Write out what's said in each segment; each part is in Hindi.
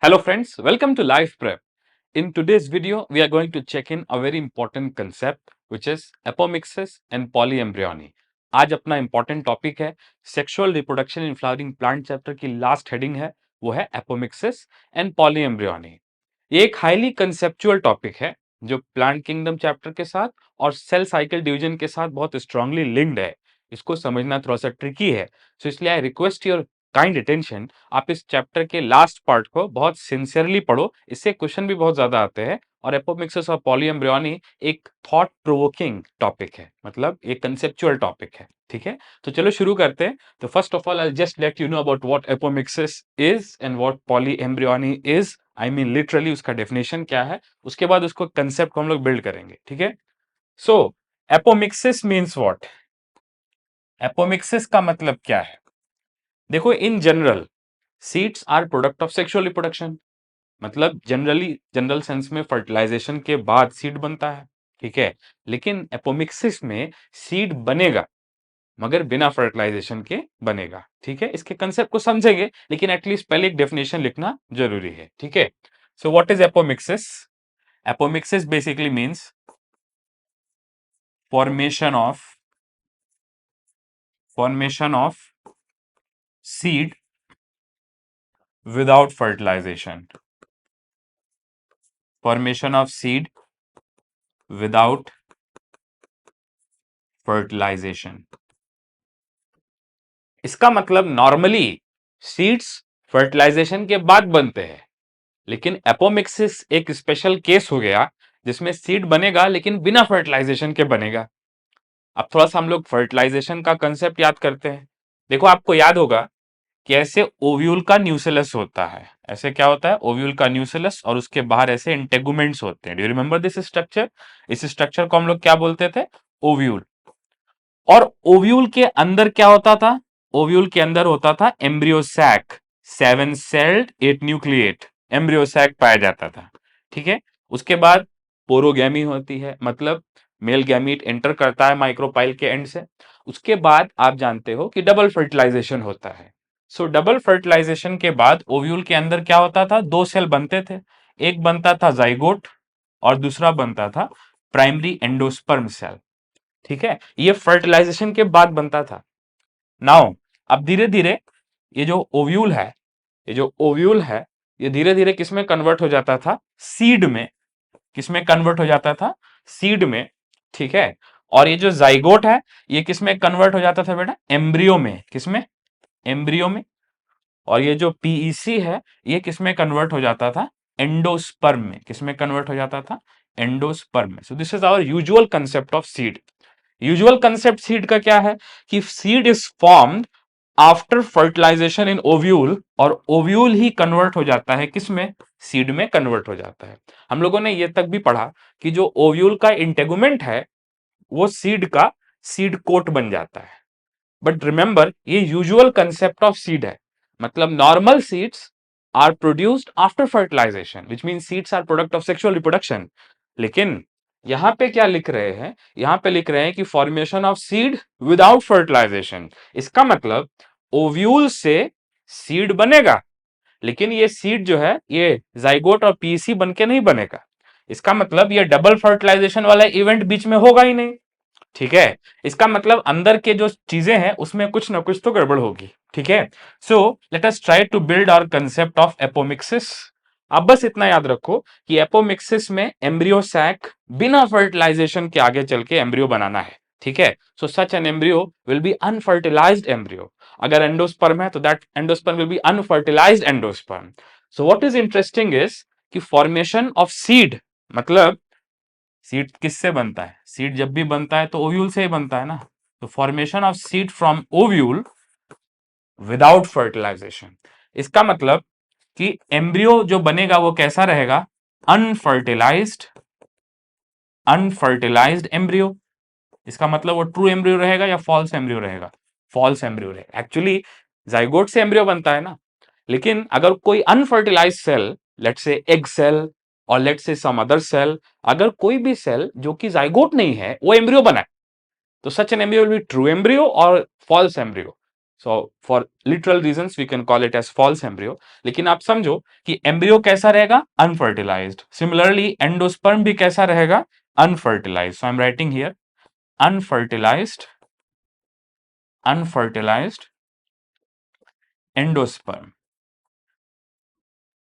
Hello friends, welcome to Life Prep. In today's video, we are going to check in a very important concept which is apomixis and polyembryony. आज अपना important topic है sexual reproduction in flowering plant chapter की last heading है वो है apomixis and polyembryony. ये एक हाईली कंसेप्चुअल टॉपिक है जो प्लांट किंगडम चैप्टर के साथ और सेल साइकिल डिवीजन के साथ बहुत स्ट्रांगली लिंक्ड है। इसको समझना थोड़ा सा ट्रिकी है, सो इसलिए I request your kind attention. आप इस चैप्टर के लास्ट पार्ट को बहुत सिंसियरली पढ़ो, इससे क्वेश्चन भी बहुत ज्यादा आते हैं। और एपोमिक्सिस और पॉलीएम्ब्रियोनी एक थॉट प्रोवोकिंग टॉपिक है, मतलब एक कंसेप्चुअल टॉपिक है। ठीक है, तो चलो शुरू करते हैं। तो first of all I just let you know about what apomixis is and what polyembryony is. I mean literally उसका डेफिनेशन क्या है, उसके बाद उसको कंसेप्ट को हम लोग बिल्ड करेंगे। ठीक है, so apomixis means what? Apomixis का मतलब क्या है? देखो, in general seeds are product of sexual reproduction, मतलब जनरल सेंस में फर्टिलाइजेशन के बाद सीड बनता है। ठीक है, लेकिन एपोमिक्सिस में सीड बनेगा मगर बिना फर्टिलाइजेशन के बनेगा। ठीक है, इसके कंसेप्ट को समझेंगे, लेकिन एटलीस्ट पहले एक डेफिनेशन लिखना जरूरी है। ठीक है, सो what is apomixis? Apomixis basically means formation of seed without fertilization. Formation of seed without fertilization. इसका मतलब नॉर्मली सीड्स फर्टिलाइजेशन के बाद बनते हैं, लेकिन एपोमिक्सिस एक स्पेशल केस हो गया जिसमें सीड बनेगा लेकिन बिना फर्टिलाइजेशन के बनेगा। अब थोड़ा सा हम लोग फर्टिलाइजेशन का कंसेप्ट याद करते हैं। देखो, आपको याद होगा कि ऐसे ओव्यूल का न्यूसेलस होता है। ऐसे क्या होता है? ओव्यूल का न्यूसेलस, और उसके बाहर ऐसे इंटेगुमेंट्स होते हैं। Do you remember this structure? इस स्ट्रक्चर को हम लोग क्या बोलते थे? ओव्यूल। और ओव्यूल के अंदर क्या होता था? ओव्यूल के अंदर होता था embryo sac, 7 celled 8 nucleate embryo sac पाया जाता था। ठीक है, उसके बाद पोरोगैमी होती है, मतलब मेल गैमीट एंटर करता है माइक्रोपाइल के एंड से। उसके बाद आप जानते हो कि डबल फर्टिलाइजेशन होता है। सो डबल फर्टिलाइजेशन के बाद ओव्यूल के अंदर क्या होता था? 2 सेल बनते थे, एक बनता था जाइगोट और दूसरा बनता था प्राइमरी एंडोस्पर्म सेल। ठीक है, ये फर्टिलाइजेशन के बाद बनता था। नाउ अब धीरे धीरे ये जो ओव्यूल है, ये धीरे धीरे किसमें कन्वर्ट हो जाता था? सीड में। किसमें कन्वर्ट हो जाता था? सीड में। ठीक है, और ये जो जाइगोट है ये किसमें कन्वर्ट हो जाता था बेटा? एम्ब्रियो में। किसमें? एम्ब्रियो में। और ये जो पीईसी है ये किसमें कन्वर्ट हो जाता था? एंडोस्पर्म में। किसमें कन्वर्ट हो जाता था? एंडोस्पर्म में। So this is our usual concept of seed. Usual concept seed का क्या है कि seed is formed after fertilisation in ovule, और ओव्यूल ही कन्वर्ट हो जाता है किसमें? सीड में कन्वर्ट हो जाता है। हम लोगों ने यह तक भी पढ़ा कि जो ओव्यूल का इंटेगुमेंट है वो सीड का सीड कोट बन जाता है। बट रिमेंबर, ये यूजुअल कंसेप्ट ऑफ सीड है, मतलब normal seeds are produced after fertilisation, which mean seeds are product of sexual reproduction. लेकिन यहां पे क्या लिख रहे हैं? यहां पे लिख रहे हैं कि formation of seed without fertilisation. इसका मतलब ओव्यूल से सीड बनेगा, लेकिन ये सीड जो है ये जाइगोट और पीसी बन के नहीं बनेगा। इसका मतलब ये डबल फर्टिलाइजेशन वाला इवेंट बीच में होगा ही नहीं। ठीक है, इसका मतलब अंदर के जो चीजें हैं उसमें कुछ ना कुछ तो गड़बड़ होगी। ठीक है, so let us try to build our concept of apomixis. अब बस इतना याद रखो कि एपोमिक्सिस में एम्ब्रियो सैक बिना फर्टिलाइजेशन के आगे चल के एम्ब्रियो बनाना है। ठीक है, so such an embryo will be unfertilised embryo. अगर एंडोस्पर्म है तो that endosperm will be unfertilised endosperm. So what is interesting is कि फॉर्मेशन ऑफ सीड, मतलब सीड किससे बनता है? सीड जब भी बनता है तो ओव्यूल से ही बनता है ना। तो formation of seed from ovule without fertilisation, इसका मतलब कि एम्ब्रियो जो बनेगा वो कैसा रहेगा? Unfertilised unfertilised embryo. इसका मतलब वो ट्रू एम्ब्रियो रहेगा या फॉल्स एम्ब्रियो रहेगा? फॉल्स एम्ब्रियो रहेगा। एक्चुअली जाइगोट से एम्ब्रियो बनता है ना, लेकिन अगर कोई unfertilised cell, let's say egg cell और let's say some other cell, अगर कोई भी सेल जो कि जाइगोट नहीं है वो एम्ब्रियो बनाए, तो such an embryo will be true embryo और false embryo. So for literal reasons we can call it as false embryo. लेकिन आप समझो कि एम्ब्रियो कैसा रहेगा, अनफर्टिलाइज्ड। सिमिलरली एंडोस्पर्म भी कैसा रहेगा, unfertilised. So I am writing here unfertilised, unfertilised endosperm.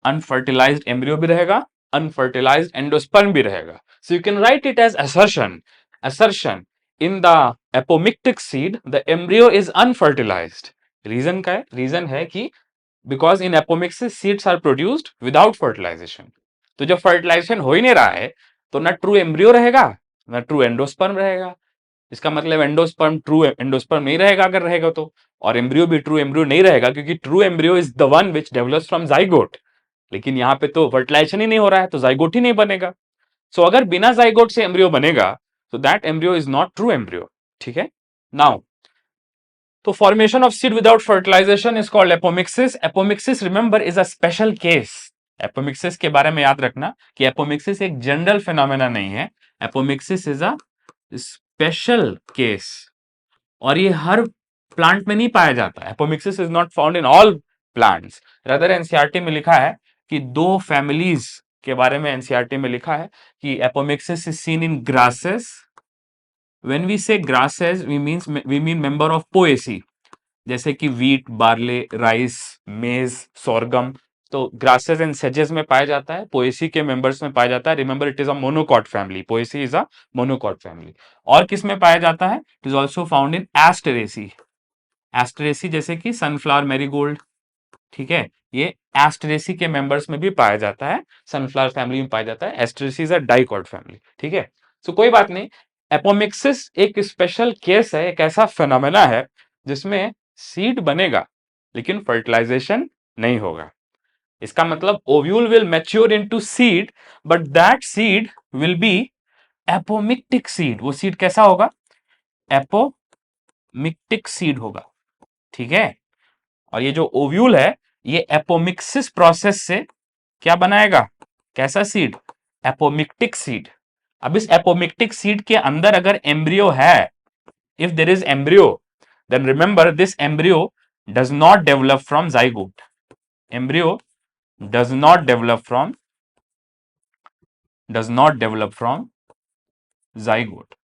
Unfertilised embryo भी रहेगा, अनफर्टिलाइज्ड एंडोस्पर्म भी रहेगा। So you can write it as assertion, assertion in the apomictic seed the embryo is unfertilised. Reason का है, रीजन है कि because in apomixis seeds are produced without fertilisation. तो जब फर्टिलाइजेशन हो ही नहीं रहा है तो ना ट्रू एम्ब्रियो रहेगा ना ट्रू एंडोस्पर्म रहेगा। इसका मतलब एंडोस्पर्म ट्रू एंडोस्पर्म नहीं रहेगा अगर रहेगा तो, और एम्ब्रियो भी ट्रू एम्ब्रियो नहीं रहेगा क्योंकि true embryo is the one which develops from zygote. लेकिन यहाँ पे तो फर्टिलाइजेशन ही नहीं हो रहा है तो जाइगोट ही नहीं बनेगा। सो अगर बिना जाइगोट से एम्ब्रियो बनेगा तो that embryo is not true embryo. ठीक है, नाउ तो formation of seed without fertilisation is called apomixis. Apomixis remember is a special case. Apomixis के बारे में याद रखना कि एपोमिक्सिस एक जनरल फिनोमेना नहीं है, apomixis is a special case. और ये हर प्लांट में नहीं पाया जाता। Apomixis is not found in all plants. Rather NCERT में लिखा है कि दो फैमिलीज के बारे में एनसीईआरटी में लिखा है कि apomixis is seen in grasses. When we say grasses we mean member of Poaceae, जैसे कि wheat, barley, rice, maize, sorghum. तो ग्रासेस एंड सेजेस में पाया जाता है, पोएसी के मेंबर्स में पाया जाता है। Remember it is a monocot family, Poaceae is a monocot family. और किस में पाया जाता है, it is also found in Asteraceae. Asteraceae जैसे कि सनफ्लावर मैरीगोल्ड, ठीक है, ये एस्टेरेसी के मेंबर्स में भी पाया जाता है, सनफ्लावर फैमिली में पाया जाता है। Asteraceae is a dicot family. ठीक है, सो कोई बात नहीं। एपोमिक्सिस एक स्पेशल केस है, एक ऐसा फिनोमेना है जिसमें सीड बनेगा लेकिन फर्टिलाइजेशन नहीं होगा। इसका मतलब ovule will mature into seed but that seed will be apomictic seed. वो सीड कैसा होगा, एपोमिक्टिक सीड होगा। ठीक है, और ये जो ओव्यूल है ये एपोमिक्सिस प्रोसेस से क्या बनाएगा, कैसा सीड, एपोमिक्टिक सीड। अब इस एपोमिक्टिक सीड के अंदर अगर एम्ब्रियो है, if there is embryo then remember this embryo does not develop from zygote। embryo does not develop from zygote।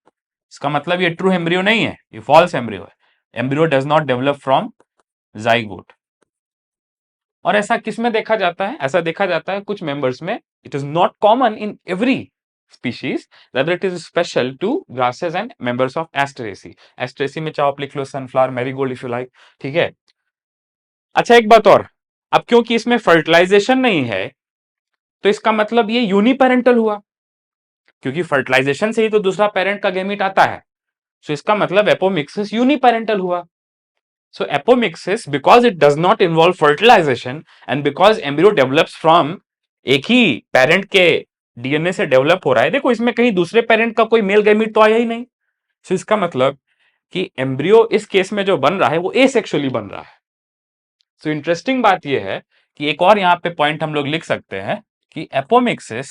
इसका मतलब ये ट्रू एम्ब्रियो नहीं है, ये फॉल्स एम्ब्रियो है। Embryo does not develop from zygote. और ऐसा किस में देखा जाता है, ऐसा देखा जाता है कुछ मेंबर्स में। It is not common in every species, rather it is special to grasses and members of asteraceae। asteraceae में चाहे आप लिख लो sunflower marigold if you like. ठीक है, अच्छा एक बात और, अब क्योंकि इसमें फर्टिलाइजेशन नहीं है तो इसका मतलब ये यूनिपेरेंटल हुआ, क्योंकि फर्टिलाइजेशन से ही तो दूसरा पेरेंट का गैमीट आता है। सो इसका मतलब एपोमिक्सिस यूनिपेरेंटल हुआ। So apomixis because it does not involve fertilization and because embryo develops from एक ही पेरेंट के डीएनए से डेवलप हो रहा है। देखो इसमें कहीं दूसरे पेरेंट का कोई मेल गैमीट तो आया ही नहीं। सो इसका मतलब कि एम्ब्रियो इस केस में जो बन रहा है वो एसेक्सुअली बन रहा है। सो इंटरेस्टिंग बात यह है कि एक और यहां पे पॉइंट हम लोग लिख सकते हैं कि apomixis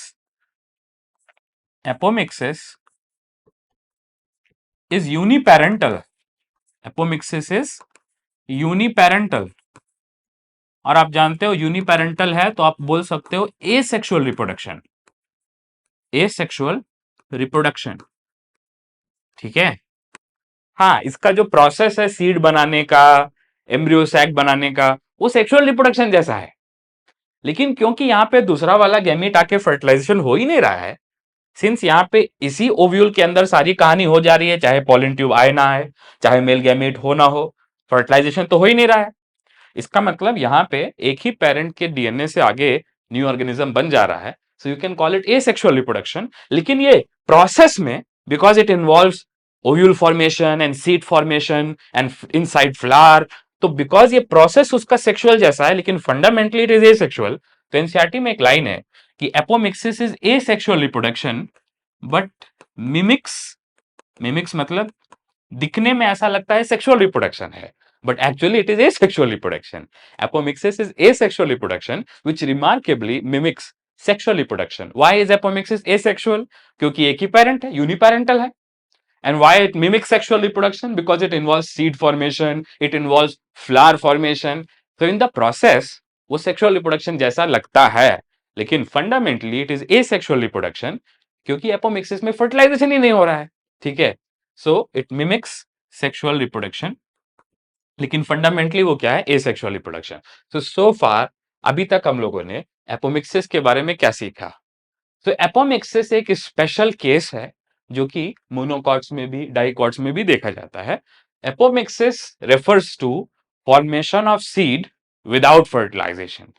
is uniparental. Apomixis is uniparental. और आप जानते हो यूनिपेरेंटल है तो आप बोल सकते हो एसेक्सुअल रिप्रोडक्शन, एसेक्सुअल रिप्रोडक्शन। ठीक है, हाँ इसका जो प्रोसेस है सीड बनाने का, एम्ब्रियो सैक बनाने का, वो सेक्सुअल रिप्रोडक्शन जैसा है। लेकिन क्योंकि यहां पे दूसरा वाला गैमीट आके फर्टिलाइजेशन हो ही नहीं रहा है, सिंस यहाँ पे इसी ओव्यूल के अंदर सारी कहानी हो जा रही है, चाहे पॉलन ट्यूब आए ना आए, चाहे मेल गैमेट हो ना हो, फर्टिलाइजेशन तो हो ही नहीं रहा है। इसका मतलब यहाँ पे एक ही पेरेंट के डीएनए से आगे न्यू ऑर्गेनिज्म बन जा रहा है। सो you can call it asexual reproduction. लेकिन ये प्रोसेस में because it involves ovule formation and seed formation and inside flower, तो बिकॉज ये प्रोसेस उसका सेक्सुअल जैसा है लेकिन फंडामेंटली इट इज एसेक्सुअल। तो एनसीईआरटी में एक लाइन है कि apomixis is asexual reproduction but mimics, mimics मतलब दिखने में ऐसा लगता है सेक्सुअल रिप्रोडक्शन है but actually it is asexual reproduction. Apomixis is asexual reproduction which remarkably mimics sexual reproduction. Why is apomixis asexual, क्योंकि एक ही पेरेंट है, यूनिपेरेंटल है। And why it mimics sexual reproduction? Because it involves seed formation, it involves flower formation. So in the process वो sexual reproduction जैसा लगता है, लेकिन fundamentally it is asexual reproduction, क्योंकि apomixis में fertilization ही नहीं हो रहा है, ठीक है? So it mimics sexual reproduction, लेकिन फंडामेंटली वो क्या है? Asexual reproduction. सो फार अभी तक हम लोगों ने एपोमिक्सिस के बारे में क्या सीखा? तो एपोमिक्सिस एक स्पेशल केस है जो कि मोनोकॉट्स में भी डाइकॉट्स में भी देखा जाता है. Apomixis refers to formation of seed without fertilisation.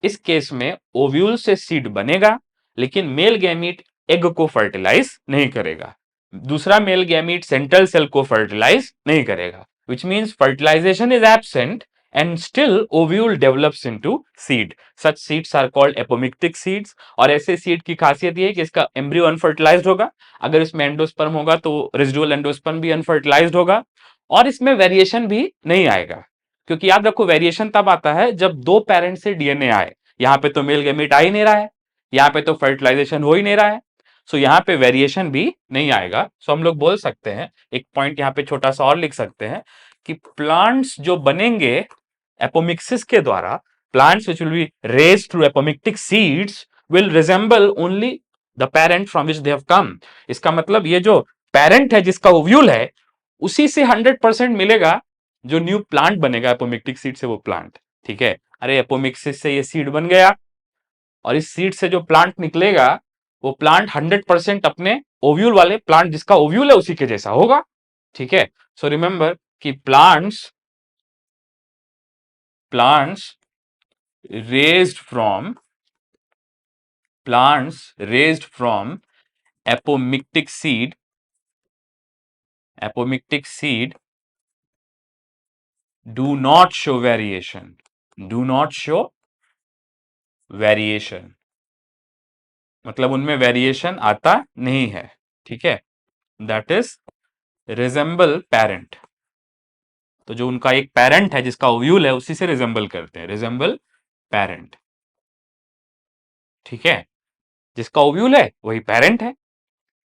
इस केस में ओव्यूल से सीड बनेगा, लेकिन मेल गैमीट एग को फर्टिलाइज नहीं करेगा, दूसरा मेल गैमीट सेंट्रल सेल को फर्टिलाइज नहीं करेगा, which means fertilization is absent and still ovule develops into seed. Such seeds are called apomictic seeds. और ऐसे सीड की खासियत ये है कि इसका एम्ब्रियो अनफर्टिलाइज्ड होगा, अगर इसमें एंडोस्पर्म होगा तो रेजिडुअल एंडोस्पर्म भी अनफर्टिलाइज्ड होगा, और इसमें वेरिएशन भी नहीं आएगा, क्योंकि याद रखो वेरिएशन तब आता है जब दो पेरेंट से डीएनए आए. यहां पे तो मेल गैमीट आ ही नहीं रहा है, यहां पे तो फर्टिलाइजेशन हो ही नहीं रहा है, सो यहां पे वेरिएशन भी नहीं आएगा. सो हम लोग बोल सकते हैं, एक पॉइंट यहां पे छोटा सा और लिख सकते हैं कि प्लांट्स जो बनेंगे एपोमिक्सिस के द्वारा, plants which will be raised through apomictic seeds will resemble only the parent from which they have come. इसका मतलब ये जो पेरेंट है जिसका ओव्यूल है, उसी से 100% मिलेगा जो न्यू प्लांट बनेगा एपोमिक्टिक सीड से वो प्लांट, ठीक है? अरे एपोमिक्सिस से ये सीड बन गया, और इस सीड से जो प्लांट निकलेगा वो प्लांट 100% अपने ओव्यूल वाले प्लांट जिसका ओव्यूल है उसी के जैसा होगा, ठीक है? सो रिमेंबर कि plants raised from apomictic seed do not show variation, मतलब उनमें वेरिएशन आता नहीं है, ठीक है? That is resemble parent. तो जो उनका एक पेरेंट है जिसका ओव्यूल है उसी से रिजेंबल करते हैं, रिजेंबल पेरेंट, ठीक है? जिसका ओव्यूल है वही पेरेंट है,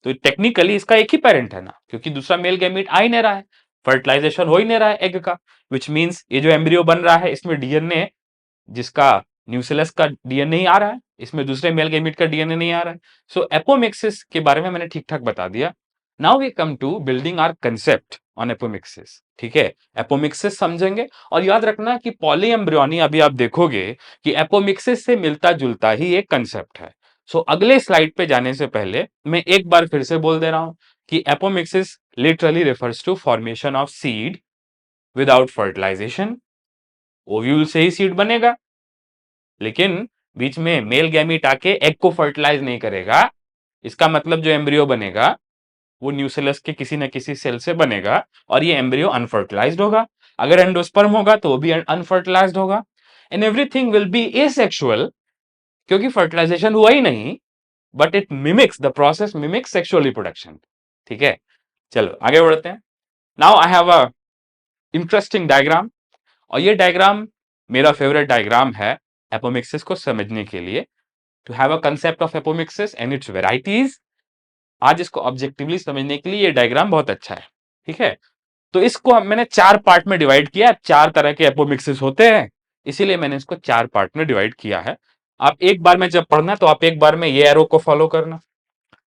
तो टेक्निकली इसका एक ही पेरेंट है ना, क्योंकि दूसरा मेल गैमीट आ ही नहीं रहा है, फर्टिलाइजेशन हो ही नहीं रहा है एग का, विच मींस ये जो एम्ब्रियो बन रहा है इसमें डीएनए जिसका न्यूक्लियस का डीएनए ही आ रहा है, इसमें दूसरे मेल गैमीट का डीएनए नहीं आ रहा है. सो एपोमिक्सिस के बारे में मैंने ठीक ठाक बता दिया. Now we come to building our concept on apomixis, ठीक है? एपोमिक्सिस समझेंगे, और याद रखना कि पॉलीएम्ब्रियोनी अभी आप देखोगे कि एपोमिक्सिस से मिलता जुलता ही एक कंसेप्ट है. सो अगले स्लाइड पे जाने से पहले मैं एक बार फिर से बोल दे रहा हूं कि apomixis literally refers to formation of seed without fertilisation. Ovule से ही सीड बनेगा, लेकिन बीच में मेल गैमीट आके एग को फर्टिलाइज नहीं करेगा. इसका मतलब जो एम्ब्रियो बनेगा वो न्यूक्लियस के किसी न किसी सेल से बनेगा, और ये एम्ब्रियो अनफर्टिलाइज्ड होगा. अगर एंडोस्पर्म होगा तो वो भी अनफर्टिलाइज्ड होगा, and everything will be asexual, क्योंकि फर्टिलाइजेशन हुआ ही नहीं, but it mimics the process mimics sexual reproduction, ठीक है? चलो आगे बढ़ते हैं. Now I have a interesting diagram, और ये डायग्राम मेरा फेवरेट डायग्राम है एपोमिक्सिस को समझने के लिए, to have a concept of apomixis and its varieties. आज इसको ऑब्जेक्टिवली समझने के लिए ये डायग्राम बहुत अच्छा है, ठीक है? तो इसको मैंने 4 पार्ट में डिवाइड किया. 4 तरह के एपोमिक्सिस होते हैं, इसीलिए मैंने इसको 4 पार्ट में डिवाइड किया है. आप एक बार में जब पढ़ना तो आप एक बार में ये एरो को फॉलो करना,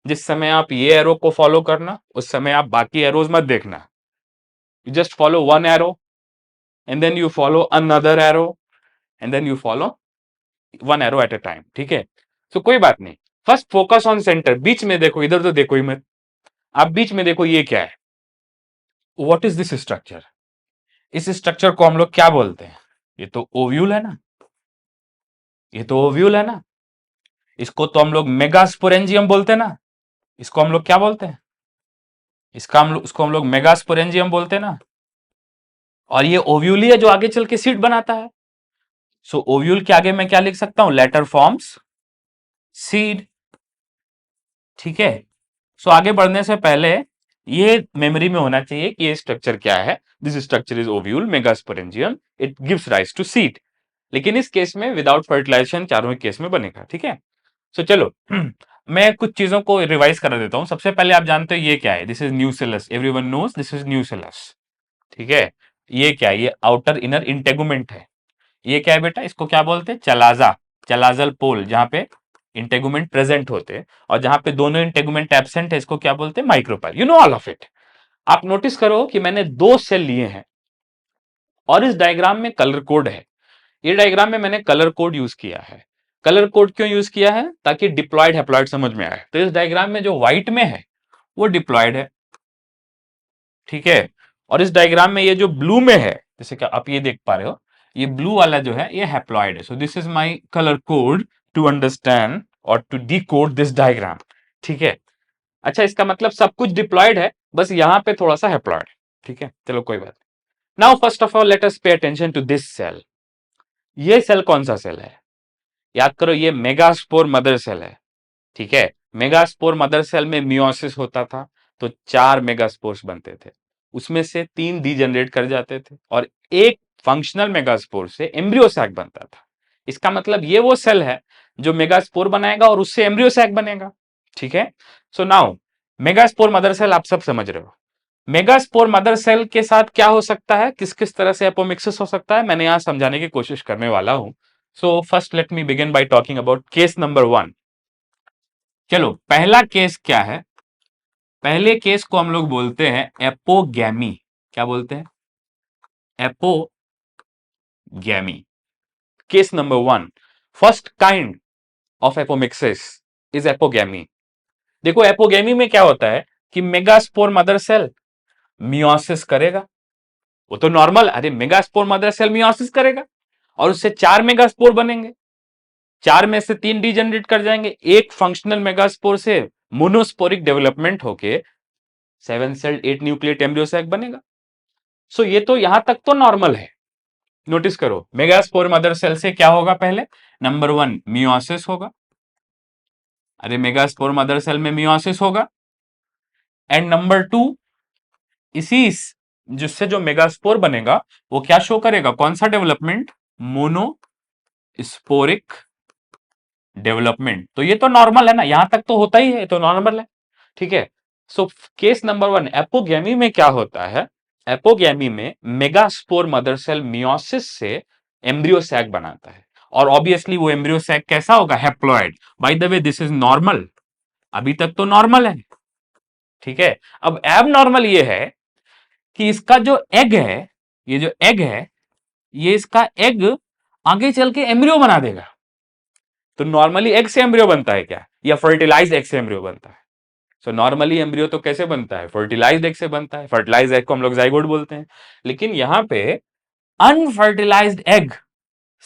जिस समय आप ये एरो को फॉलो करना उस समय आप बाकी एरोज मत देखना. You just follow one arrow and then you follow another arrow and then you follow one arrow at a time, ठीक है? तो कोई बात नहीं. First focus on centre. बीच में देखो, इधर तो देखो ही मत. आप बीच में देखो, ये क्या है? What is this structure? इस स्ट्रक्चर को हम लोग क्या बोलते हैं? ये तो ओव्यूल है ना, ये तो ओव्यूल है ना. इसको तो हम लोग मेगास्पोरेंजियम बोलते हैं ना. इसको हम लोग क्या बोलते हैं? इसको हम लोग मेगास्पोरेंजियम बोलते हैं ना. और ये ओव्यूल ही है जो आगे चल के सीड बनाता है. सो ओव्यूल के आगे मैं क्या लिख सकता हूं? लेटर फॉर्म्स सीड, ठीक है? सो आगे बढ़ने से पहले ये मेमोरी में होना चाहिए कि ये स्ट्रक्चर क्या है. This structure is ovule megasporangium, it gives rise to seed. लेकिन इस केस में विदाउट फर्टिलाइजेशन चारों केस में बनेगा, ठीक है? सो चलो मैं कुछ चीजों को रिवाइज करा देता हूं। सबसे पहले आप जानते हो ये क्या है, this is nucellus, everyone knows this is nucellus. ठीक है, ये क्या है, ये आउटर इनर इंटेगुमेंट है। ये क्या है बेटा, इसको क्या बोलते हैं, चलाजा, चलाजल पोल, जहां पे इंटेगुमेंट प्रेजेंट होते हैं, और जहां पे दोनों इंटेगुमेंट एब्सेंट है इसको क्या बोलते हैं, micropyle. You know all of it. आप नोटिस करो कि मैंने दो सेल लिए हैं और इस डायग्राम में कलर कोड है। ये डायग्राम में मैंने कलर कोड यूज किया है। कलर कोड क्यों यूज किया है, ताकि डिप्लॉयड हैप्लॉयड समझ में आए। तो इस डायग्राम में जो व्हाइट में है वो डिप्लॉयड है, ठीक है, और इस डायग्राम में ये जो ब्लू में है, जैसे कि आप ये देख पा रहे हो, ये ब्लू वाला जो है ये हैप्लॉयड है। So this is my colour code to understand और टू डिकोड दिस डायग्राम। ठीक है, अच्छा, इसका मतलब सब कुछ डिप्लॉयड है, बस यहां पे थोड़ा सा हैप्लॉयड है। ठीक है, चलो कोई बात नहीं। Now first of all let us pay attention to this cell. ये सेल कौन सा सेल है, याद करो, ये मेगास्पोर मदर सेल है। ठीक है, मेगास्पोर मदर सेल में मियोसिस होता था, तो 4 मेगास्पोर्स बनते थे, उसमें से 3 डीजनरेट कर जाते थे और एक फंक्शनल मेगास्पोर से एम्ब्रियो सैक बनता था। इसका मतलब ये वो सेल है जो मेगास्पोर बनाएगा और उससे एम्ब्रियो सैक बनेगा। ठीक है, so now megaspore mother cell आप सब समझ रहे हो। मेगास्पोर मदर सेल के साथ क्या हो सकता है, किस किस तरह से एपोमिक्सिस हो सकता है, मैंने यहां समझाने की कोशिश करने वाला हूं। So first let me begin by talking about case number 1। चलो, पहला केस क्या है, पहले केस को हम लोग बोलते हैं एपोगैमी। क्या बोलते हैं, apogamy. Case number 1, first kind of apomixis is apogamy. देखो, एपोगैमी में क्या होता है कि मेगास्पोर मदर सेल मियोसिस करेगा, वो तो नॉर्मल, अरे मेगास्पोर मदर सेल मियोसिस करेगा और उससे 4 मेगास्पोर बनेंगे, 4 में से 3 डीजनरेट कर जाएंगे, एक फंक्शनल मेगास्पोर से मोनोस्पोरिक डेवलपमेंट होके 7 सेल्ड 8 न्यूक्लिएट एम्ब्रियो सैक बनेगा। सो ये तो यहां तक तो नॉर्मल है। नोटिस करो, मेगास्पोर मदर सेल से क्या होगा, पहले नंबर 1 मियोसिस होगा, अरे मेगास्पोर मदर सेल में मियोसिस होगा, एंड नंबर 2 इसी जिससे जो मेगास्पोर बनेगा वो क्या शो करेगा, कौन सा डेवलपमेंट, मोनोस्पोरिक डेवलपमेंट। तो ये तो नॉर्मल है ना, यहां तक तो होता ही है, तो नॉर्मल है। ठीक है, सो केस नंबर 1 एपोगैमी में क्या होता है, एपोगैमी में मेगास्पोर मदर सेल मियोसिस से एम्ब्रियो सैक बनाता है, और ऑब्वियसली वो एम्ब्रियो सैक कैसा होगा, haploid. By the way this is normal, अभी तक तो नॉर्मल है। ठीक है, अब एब नॉर्मल ये है कि इसका जो एग है, ये जो एग है, ये इसका एग आगे चल के एम्ब्रियो बना देगा। तो नॉर्मली एग से एम्ब्रियो बनता है क्या, या फर्टिलाइज एग से एम्ब्रियो बनता है। सो नॉर्मली एम्ब्रियो तो कैसे बनता है, फर्टिलाइज्ड एग से बनता है, फर्टिलाइज्ड एग को हम लोग जाइगोट बोलते हैं। लेकिन यहां पे अनफर्टिलाइज्ड एग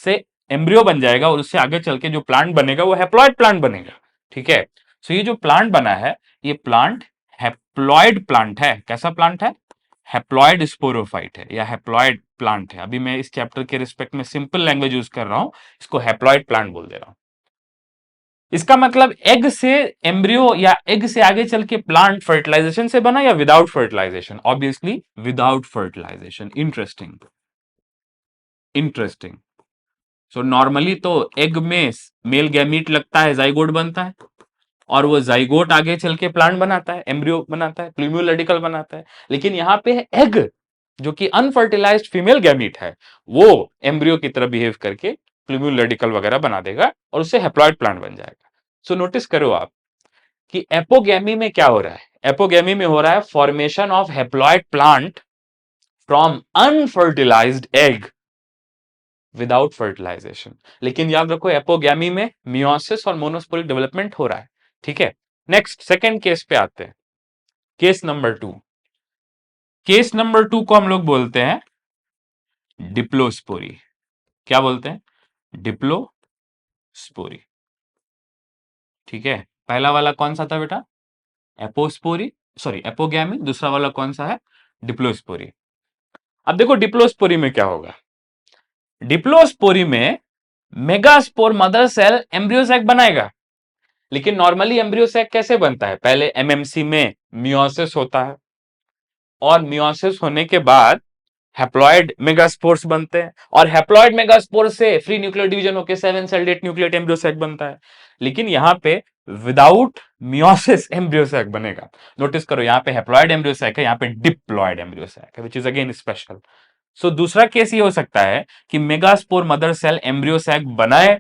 से एम्ब्रियो बन जाएगा और उससे आगे चल के जो प्लांट बनेगा वो हैप्लॉइड प्लांट बनेगा। ठीक है, सो ये जो प्लांट बना है, ये प्लांट हैप्लॉइड प्लांट है। कैसा प्लांट है, हैप्लॉइड स्पोरोफाइट है या हैप्लॉइड प्लांट है। अभी मैं इस चैप्टर के रिस्पेक्ट में सिंपल लैंग्वेज यूज कर रहा हूं, इसको हैप्लॉइड प्लांट बोल दे रहा हूं। इसका मतलब एग से एम्ब्रियो या एग से आगे चल के प्लांट फर्टिलाइजेशन से बना या without fertilisation, obviously without fertilisation. Interesting, interesting. So normally तो एग में मेल गैमीट लगता है, जाइगोट बनता है, और वो जाइगोट आगे चल के प्लांट बनाता है, एम्ब्रियो बनाता है, प्लूम्यूलेडिकल बनाता है। लेकिन यहां पे है एग जो कि अनफर्टिलाइज्ड फीमेल गैमीट है, वो एम्ब्रियो की तरह बिहेव करके प्लूम्यूलेडिकल वगैरह बना देगा और उससे हैप्लॉइड प्लांट बन जाएगा। सो नोटिस करो आप कि एपोगैमी में क्या हो रहा है, एपोगैमी में हो रहा है formation of haploid plant from unfertilised egg without fertilisation. लेकिन याद रखो, एपोगैमी में मियोसिस और मोनोस्पोरिक डेवलपमेंट हो रहा है। ठीक है, नेक्स्ट सेकेंड केस पे आते हैं, केस नंबर 2। केस नंबर 2 को हम लोग बोलते हैं डिप्लोस्पोरी। क्या बोलते हैं, डिप्लोस्पोरी। ठीक है, पहला वाला कौन सा था बेटा, एपोस्पोरी, सॉरी एपोगैमी। दूसरा वाला कौन सा है, डिप्लोस्पोरी। अब देखो डिप्लोस्पोरी में क्या होगा, डिप्लोस्पोरी में megaspore mother cell embryo sac बनाएगा। लेकिन नॉर्मली एम्ब्रियो सैक कैसे बनता है, पहले एमएमसी में मियोसिस होता है, और मियोसिस होने के बाद हैप्लॉइड मेगास्पोर्स बनते हैं, और हैप्लॉइड मेगास्पोर से फ्री न्यूक्लियर डिवीजन होकर 7 सेल्डेड न्यूक्लियर एम्ब्रियो सैक बनता है। लेकिन यहां पे विदाउट मियोसिस एम्ब्रियो सैक बनेगा। नोटिस करो, यहां पे हैप्लॉइड एम्ब्रियो सैक है, यहां पे डिप्लॉइड एम्ब्रियो सैक है, which is again special. So दूसरा केस ये हो सकता है कि megaspore mother cell embryo sac बनाए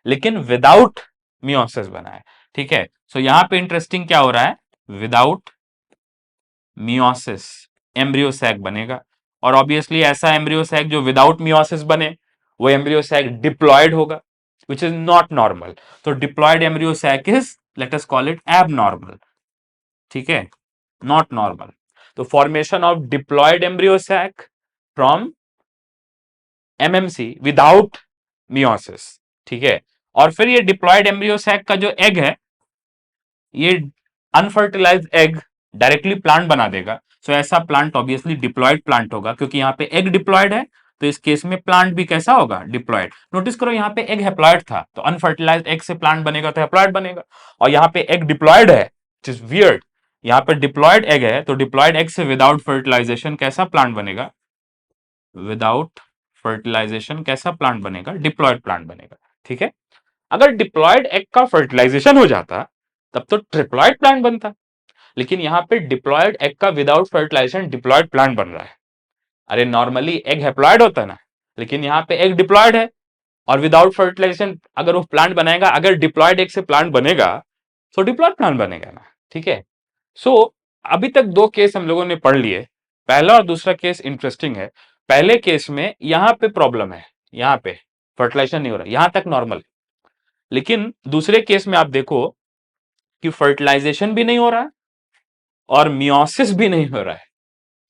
लेकिन विदाउट मियोसिस बनाए। ठीक है, सो यहां पे इंटरेस्टिंग क्या हो रहा है, विदाउट मियोसिस एम्ब्रियो सैक बनेगा। और ऑब्वियसली ऐसा एम्ब्रियो सैक जो विदाउट मियोसिस बने वो एम्ब्रियो सैक डिप्लॉयड होगा, विच इज नॉट नॉर्मल। तो diploid embryo sac is, let us call it abnormal. ठीक है, नॉट नॉर्मल। तो formation of diploid embryo sac from MMC without meiosis. ठीक है, और फिर ये डिप्लॉयड एम्ब्रियो सैक का जो एग है, ये अनफर्टिलाइज्ड एग डायरेक्टली प्लांट बना देगा। सो ऐसा प्लांट ऑब्वियसली डिप्लॉयड प्लांट होगा, क्योंकि यहां पे एग डिप्लॉयड है, तो इस केस में प्लांट भी कैसा होगा, डिप्लॉयड। नोटिस करो, यहां पे एग हैप्लॉयड था, तो अनफर्टिलाइज्ड एग से प्लांट बनेगा तो हैप्लॉयड बनेगा। और यहां पे एग डिप्लॉयड है, विच इज वियर्ड। यहां पे डिप्लॉयड एग है, तो डिप्लॉयड एग से विदाउट फर्टिलाइजेशन कैसा प्लांट बनेगा, विदाउट फर्टिलाइजेशन कैसा प्लांट बनेगा, डिप्लॉयड प्लांट बनेगा। ठीक है, अगर डिप्लॉयड एग का फर्टिलाइजेशन हो जाता तब तो ट्रिप्लॉयड प्लांट बनता, लेकिन यहां पे डिप्लॉयड एग का विदाउट फर्टिलाइजेशन डिप्लॉयड प्लांट बन रहा है। अरे नॉर्मली एग हैप्लॉयड होता है ना, लेकिन यहां पे एग डिप्लॉयड है, और विदाउट फर्टिलाइजेशन अगर वो प्लांट बनाएगा, अगर डिप्लॉयड एग से प्लांट बनेगा तो डिप्लॉयड प्लांट बनेगा ना। ठीक है, सो अभी तक दो केस हम लोगों ने पढ़ लिए। पहला और दूसरा केस इंटरेस्टिंग है। पहले केस में यहां पे प्रॉब्लम है, यहां पे फर्टिलाइजेशन नहीं हो रहा, यहां तक नॉर्मल। लेकिन दूसरे केस में आप देखो कि फर्टिलाइजेशन भी नहीं हो रहा और मियोसिस भी नहीं हो रहा है।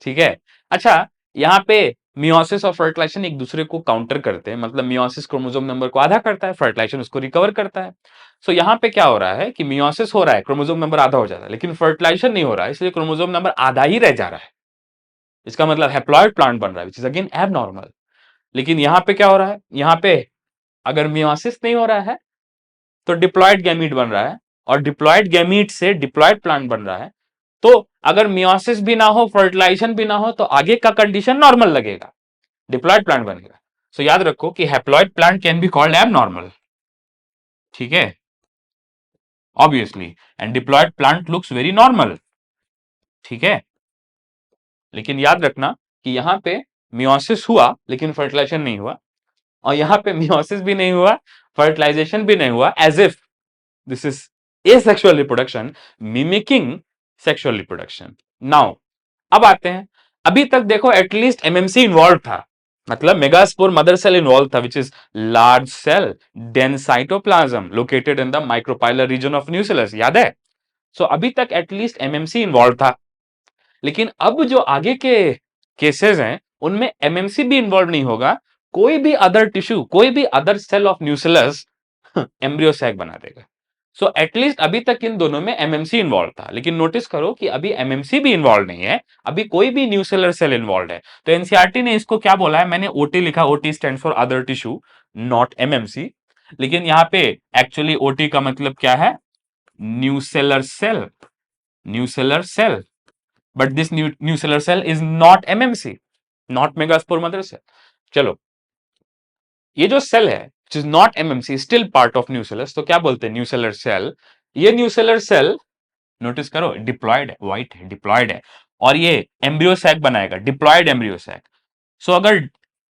ठीक है, अच्छा, यहां पे मियोसिस और फर्टिलाइजेशन एक दूसरे को काउंटर करते हैं, मतलब मियोसिस क्रोमोसोम नंबर को आधा करता है, फर्टिलाइजेशन उसको रिकवर करता है। सो यहां पे क्या हो रहा है कि मियोसिस हो रहा है, क्रोमोसोम नंबर आधा हो जाता है, लेकिन फर्टिलाइजेशन नहीं हो रहा है, इसलिए क्रोमोसोम नंबर आधा ही रह जा रहा है। इसका मतलब हैप्लॉइड प्लांट बन रहा है, विच इज अगेन एबनॉर्मल। लेकिन यहां पे क्या हो रहा है, यहां पे अगर मियोसिस नहीं हो रहा है तो डिप्लॉयड गैमीट बन रहा है, और डिप्लॉयड गैमीट से डिप्लॉयड प्लांट बन रहा है। तो अगर मियोसिस भी ना हो, फर्टिलाइजेशन भी ना हो, तो आगे का कंडीशन नॉर्मल लगेगा, डिप्लॉयड प्लांट बनेगा। सो याद रखो कि haploid plant can be called abnormal. ठीक है, obviously, and diploid plant looks very normal. ठीक है, लेकिन याद रखना कि यहां पे मियोसिस हुआ लेकिन फर्टिलाइजेशन नहीं हुआ, और यहां पे मियोसिस भी नहीं हुआ, फर्टिलाइजेशन भी नहीं हुआ, as if this is asexual reproduction mimicking sexual reproduction. Now, अब आते हैं, अभी तक देखो एटलीस्ट एमएमसी इन्वॉल्व था, मतलब मेगास्पोर मदर सेल इन्वॉल्व था, which is large cell dense cytoplasm located in the micropylar region of nucleus, याद है। सो अभी तक एटलीस्ट एमएमसी इन्वॉल्व था। लेकिन अब जो आगे के केसेस हैं उनमें एमएमसी भी इन्वॉल्व नहीं होगा, कोई भी अदर टिश्यू, कोई भी other cell of nucleus embryo sac बना देगा। सो एटलीस्ट अभी तक इन दोनों में एमएमसी इन्वॉल्व था, लेकिन नोटिस करो कि अभी एमएमसी भी इन्वॉल्व नहीं है, अभी कोई भी न्यूक्लियर सेल इन्वॉल्व है। तो एनसीईआरटी ने इसको क्या बोला है, मैंने ओटी लिखा, OT stand for other tissue, not MMC. लेकिन यहां पे एक्चुअली ओटी का मतलब क्या है, nuclear cell, nuclear cell, but this nuclear cell is not MMC, not megaspore mother cell. चलो, ये जो सेल है which is not MMC, still part of nucleus, तो क्या बोलते हैं, न्यूक्लियर सेल। ये न्यूक्लियर सेल नोटिस करो डिप्लॉयड है, व्हाइट है, डिप्लॉयड है, और ये एम्ब्रियो सैक बनाएगा, डिप्लॉयड एम्ब्रियो सैक। सो अगर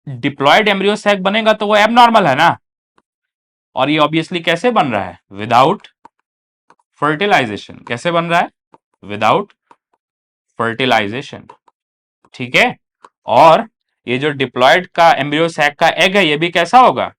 डिप्लॉयड एम्ब्रियो सैक बनेगा तो वो एबनॉर्मल है ना, और ये ऑब्वियसली कैसे बन रहा है, विदाउट फर्टिलाइजेशन। कैसे बन रहा है, विदाउट फर्टिलाइजेशन। ठीक है, और ये जो डिप्लॉयड का एम्ब्रियो सैक का एग है, ये भी कैसा होगा,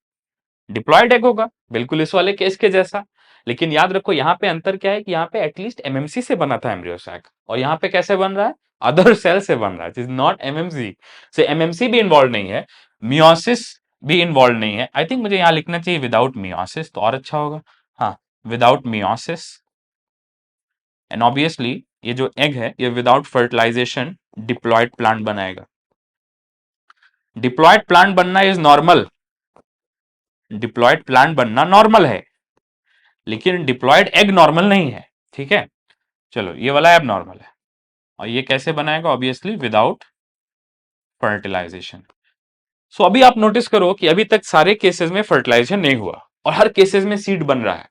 डिप्लॉयड एग होगा, बिल्कुल इस वाले केस के जैसा। लेकिन याद रखो यहां पे अंतर क्या है कि यहां पे एटलीस्ट एमएमसी से बना था एम्ब्रियो सैक, और यहां पे कैसे बन रहा है, अदर सेल से बन रहा है, इज नॉट एमएमसी। से एमएमसी भी इन्वॉल्व नहीं है, मियोसिस भी इन्वॉल्व नहीं है। आई थिंक मुझे यहां लिखना चाहिए विदाउट मियोसिस, तो और अच्छा होगा। हाँ, विदाउट मियोसिस, एंड ऑब्वियसली ये जो एग है ये विदाउट फर्टिलाइजेशन डिप्लॉयड प्लांट बनाएगा। डिप्लॉयड प्लांट बनना इज नॉर्मल, डिप्लॉयड प्लांट बनना नॉर्मल है, लेकिन डिप्लॉयड एग नॉर्मल नहीं है। ठीक है, चलो ये वाला एब नॉर्मल है, और ये कैसे बनाएगा, ऑब्वियसली विदाउट फर्टिलाइजेशन। सो अभी आप नोटिस करो कि अभी तक सारे केसेस में फर्टिलाइजेशन नहीं हुआ और हर केसेस में सीड बन रहा है,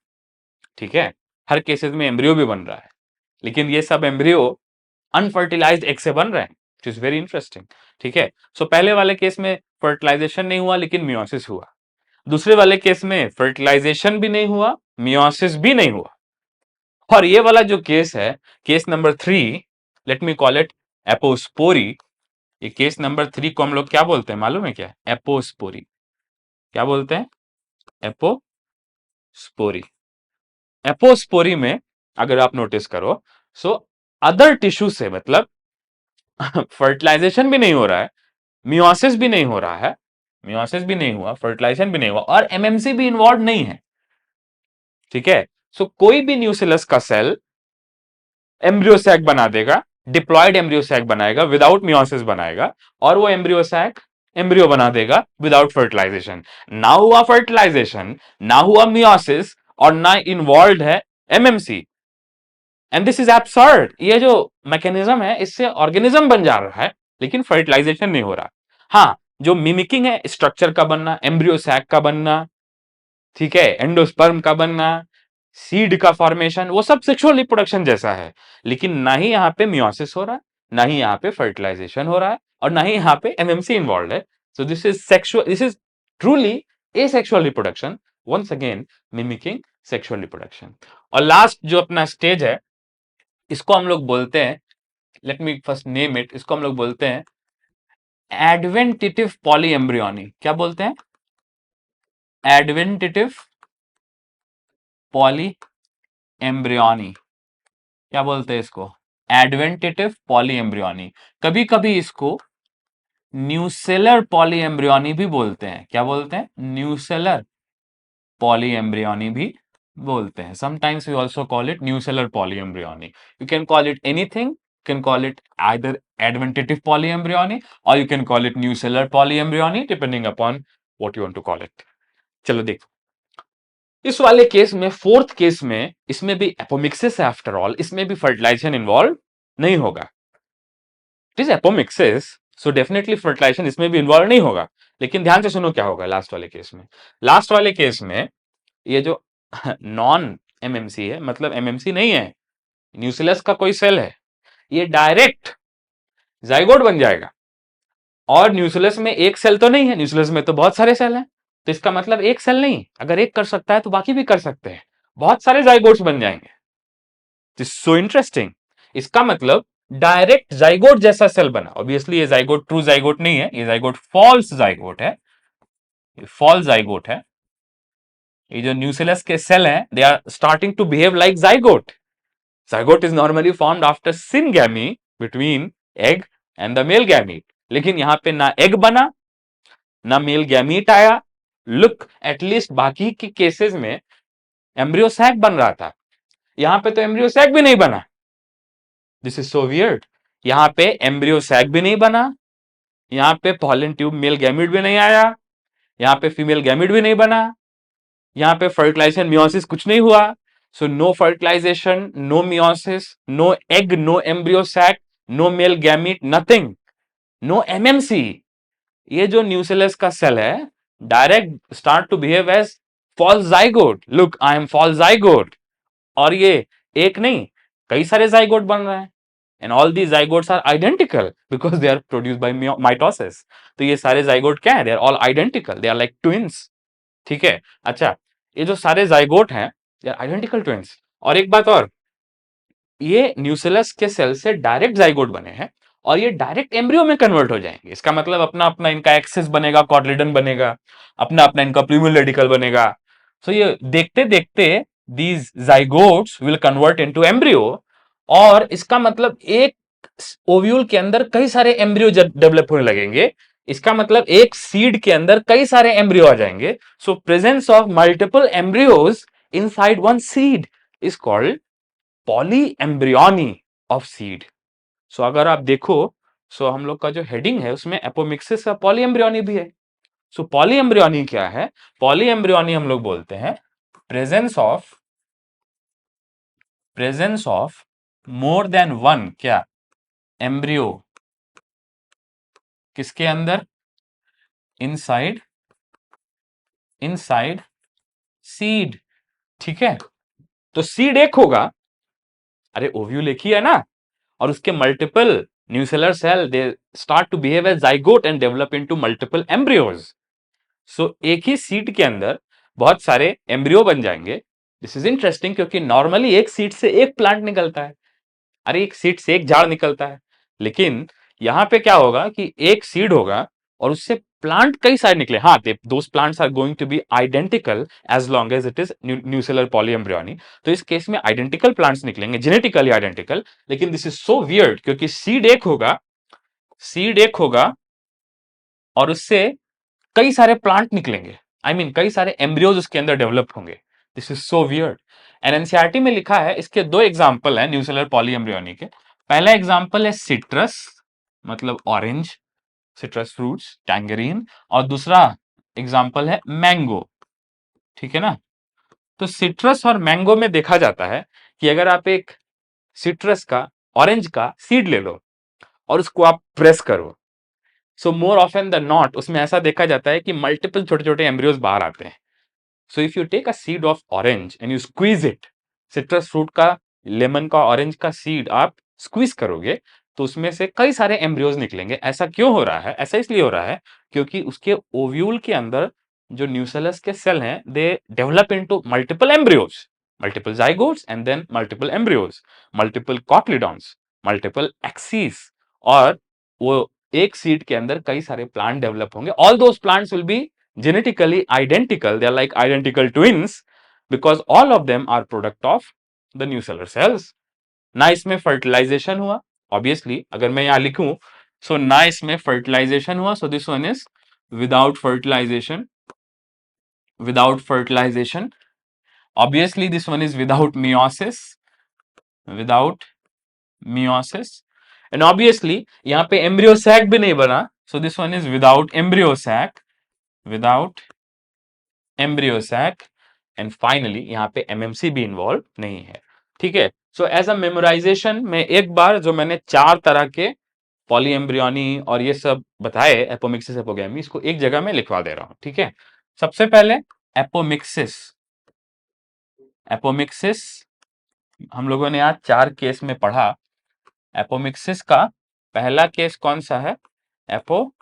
ठीक है, हर केसेस में एम्ब्रियो भी बन रहा है, लेकिन ये सब एम्ब्रियो अनफर्टिलाइज्ड एग से बन रहे हैं, विच इज वेरी इंटरेस्टिंग, ठीक है। सो पहले वाले केस में फर्टिलाइजेशन नहीं हुआ लेकिन मियोसिस हुआ, दूसरे वाले केस में फर्टिलाइजेशन भी नहीं हुआ, मियोसिस भी नहीं हुआ, और ये वाला जो केस है, case number 3, let me call it apospory. ये केस नंबर 3 को हम लोग क्या बोलते हैं मालूम है क्या? एपोस्पोरी। क्या बोलते हैं? एपोस्पोरी। एपोस्पोरी में अगर आप नोटिस करो, सो अदर टिश्यू से, मतलब फर्टिलाइजेशन भी नहीं हो रहा है, मियोसिस भी नहीं हो रहा है, मियोसिस भी नहीं हुआ, फर्टिलाइजेशन भी नहीं हुआ, और एमएमसी भी इन्वॉल्व नहीं है, ठीक है। सो कोई भी न्यूसिलस का सेल एम्ब्रियो सैक बना देगा, डिप्लॉयड एम्ब्रियो सैक बनाएगा, विदाउट मियोसिस बनाएगा, और वो एम्ब्रियो सैक एम्ब्रियो बना देगा विदाउट फर्टिलाइजेशन। ना हुआ फर्टिलाइजेशन, ना हुआ मियोसिस, और ना इन्वॉल्व है MMC, and this is absurd. ये जो मैकेनिज्म है, इससे ऑर्गेनिज्म बन जा रहा है लेकिन फर्टिलाइजेशन नहीं हो रहा। हाँ, जो मिमिकिंग है, स्ट्रक्चर का बनना, एम्ब्रियो सैक का बनना, ठीक है, एंडोस्पर्म का बनना, सीड का फॉर्मेशन, वो सब सेक्सुअल रिप्रोडक्शन जैसा है, लेकिन ना ही यहाँ पे मियोसिस हो रहा है, ना ही यहाँ पे फर्टिलाइजेशन हो रहा है, और ना ही यहाँ पे एमएमसी इन्वॉल्व है। So this is sexual, this is truly asexual reproduction, once again mimicking sexual reproduction. और लास्ट जो अपना स्टेज है, इसको हम लोग बोलते हैं, let me first name it, इसको हम लोग बोलते हैं एडवेंटिटिव पॉलीएम्ब्रियोनी। क्या बोलते हैं? एडवेंटिटिव पॉली एम्ब्रियोनी। क्या बोलते हैं इसको? एडवेंटिटिव पॉलीएम्ब्रियोनी। कभी कभी इसको न्यूसेलर पॉलीएम्ब्रियोनी भी बोलते हैं। क्या बोलते हैं? न्यूसेलर पॉलीएम्ब्रियोनी भी बोलते हैं। Sometimes we also call it nucellar polyembryony. You can call it anything, you can call it either adventitive polyembryony or you can call it nucellar polyembryony depending upon what you want to call it. चलो देखो, इस वाले केस में, फोर्थ केस में, इसमें भी एपोमिक्सिस है आफ्टर ऑल, इसमें भी फर्टिलाइजेशन इन्वॉल्व नहीं होगा। It is apomixis, so definitely fertilisation इसमें भी इन्वॉल्व नहीं होगा। लेकिन ध्यान से सुनो क्या होगा लास्ट वाले केस में। लास्ट वाले केस में ये जो नॉन एमएमसी है, मतलब एमएमसी नहीं है, न्यूक्लियस का कोई सेल है, ये डायरेक्ट जाइगोट बन जाएगा। और न्यूक्लियस में एक सेल तो नहीं है, न्यूक्लियस में तो बहुत सारे सेल हैं, तो इसका मतलब एक सेल नहीं, अगर एक कर सकता है तो बाकी भी कर सकते हैं, बहुत सारे जाइगोट्स बन जाएंगे। This so interesting. इसका मतलब डायरेक्ट जाइगोट जैसा सेल बना। ऑब्वियसली ये जाइगोट ट्रू जाइगोट नहीं है, ये जाइगोट फॉल्स जाइगोट है, ये फॉल्स जाइगोट है। ये जो न्यूक्लियस के सेल हैं, they are starting to behave like zygote. Zygote is normally formed after syngamy between egg and the male gamete, लेकिन यहां पे ना एग बना, ना मेल गैमीट आया। लुक, एटलीस्ट बाकी के केसेस में एम्ब्रियो सैक बन रहा था, यहां पे तो एम्ब्रियो सैक भी नहीं बना। This is so weird. यहां पे एम्ब्रियो सैक भी नहीं बना, यहां पे पॉलन ट्यूब मेल गैमिट भी नहीं आया, यहां पे फीमेल गैमिट भी नहीं बना, यहां पे फर्टिलाइजेशन मियोसिस कुछ नहीं हुआ। So no fertilisation, no meiosis, no egg, no embryo sac, no male gamete, nothing, no MMC. ये जो न्यूक्लियस का सेल है, direct start to behave as false zygote. Look, I am false zygote. और ये एक नहीं, कई सारे जाइगोट बन रहे हैं, and all the zygotes are identical because they are produced by mitosis. तो ये सारे जाइगोट क्या है? They are all identical, they are like twins, ठीक है। अच्छा, ये जो सारे जाइगोट हैं, दे आर आइडेंटिकल ट्विंस। और एक बात और, ये न्यूक्लियस के सेल से डायरेक्ट जाइगोट बने हैं और ये डायरेक्ट एम्ब्रियो में कन्वर्ट हो जाएंगे। इसका मतलब अपना अपना इनका एक्सिस बनेगा, कॉटलिडन बनेगा, अपना अपना इनका प्लूमल रेडिकल बनेगा। सो ये देखते देखते these zygotes will convert into embryo, और इसका मतलब एक ओव्यूल के अंदर कई सारे एम्ब्रियो डेवलप होने लगेंगे। इसका मतलब एक सीड के अंदर कई सारे एम्ब्रियो आ जाएंगे। So presence of multiple embryos inside one seed is called polyembryony of seed. So अगर आप देखो, सो हम लोग का जो हेडिंग है उसमें एपोमिक्सिस का पॉली एम्ब्रियोनी भी है। सो पॉली एम्ब्रियोनी क्या है? पॉली एम्ब्रियोनी हम लोग बोलते हैं presence of more than one क्या? एम्ब्रियो किसके अंदर? Inside, inside seed. ठीक है, तो सीड एक होगा, अरे ओव्यूल एक ही है ना, और उसके multiple nucellar cell they start to behave as zygote and develop into multiple embryos. So एक ही सीड के अंदर बहुत सारे एम्ब्रियो बन जाएंगे। दिस इज इंटरेस्टिंग क्योंकि नॉर्मली एक सीड से एक प्लांट निकलता है, अरे एक सीड से एक झाड़ निकलता है, लेकिन यहां पे क्या होगा कि एक सीड होगा और उससे प्लांट कई सारे निकले। हाँ, those plants are going to be identical as long as it is nucellar polyembryony. तो इस केस में आइडेंटिकल प्लांट्स निकलेंगे, जेनेटिकली आइडेंटिकल। लेकिन दिस इज सो वियर्ड क्योंकि सीड एक होगा, सीड एक होगा और उससे कई सारे प्लांट निकलेंगे, आई मीन कई सारे एम्ब्रियोज उसके अंदर डेवलप होंगे। This is so weird. NCERT में लिखा है, इसके दो एग्जांपल है न्यूसेलर पॉलीएम्ब्रियोनी के। पहला एग्जांपल है सिट्रस, मतलब ऑरेंज, सिट्रस फ्रूट्स, टैंगरीन, और दूसरा एग्जांपल है मैंगो। ठीक है ना, तो सिट्रस और मैंगो में देखा जाता है कि अगर आप एक सिट्रस का, ऑरेंज का सीड ले लो और उसको आप प्रेस करो, सो मोर ऑफन द नॉट उसमें ऐसा देखा जाता है कि मल्टीपल छोटे छोटे एम्ब्रियोज बाहर आते हैं। So if you take a seed of orange and you squeeze it, citrus fruit का, लेमन का, ऑरेंज का सीड आप स्क्वीज करोगे तो उसमें से कई सारे एम्ब्रियोज निकलेंगे। ऐसा क्यों हो रहा है? ऐसा इसलिए हो रहा है क्योंकि उसके ओव्यूल के अंदर जो न्यूसेलस के सेल हैं they develop into multiple embryos, multiple zygotes and then multiple embryos, multiple cotyledons, multiple axes, और वो एक सीड के अंदर कई सारे प्लांट डेवलप होंगे। All those plants will be genetically identical, they are like identical twins because all of them are product of the nucellar cells। ना इसमें फर्टिलाइजेशन हुआ, ऑब्वियसली अगर मैं यहां लिखूं, सो ना इसमें फर्टिलाइजेशन हुआ, so this one is without fertilisation, without fertilisation. Obviously this one is without meiosis, without meiosis, and obviously यहां पे एम्ब्रियो सैक भी नहीं बना, so this one is without embryo sac, without embryo sac, and finally यहां पे एमएमसी भी इन्वॉल्व नहीं है। ठीक है, सो एज अ मेमोराइजेशन में एक बार जो मैंने चार तरह के पॉलीएम्ब्रियोनी और ये सब बताए, एपोमिक्सिस, एपोगैमी, इसको एक जगह में लिखवा दे रहा हूं। ठीक है, सबसे पहले एपोमिक्सिस। एपोमिक्सिस हम लोगों ने आज चार केस में पढ़ा। एपोमिक्सिस का पहला केस कौन सा है? एपोगैमी।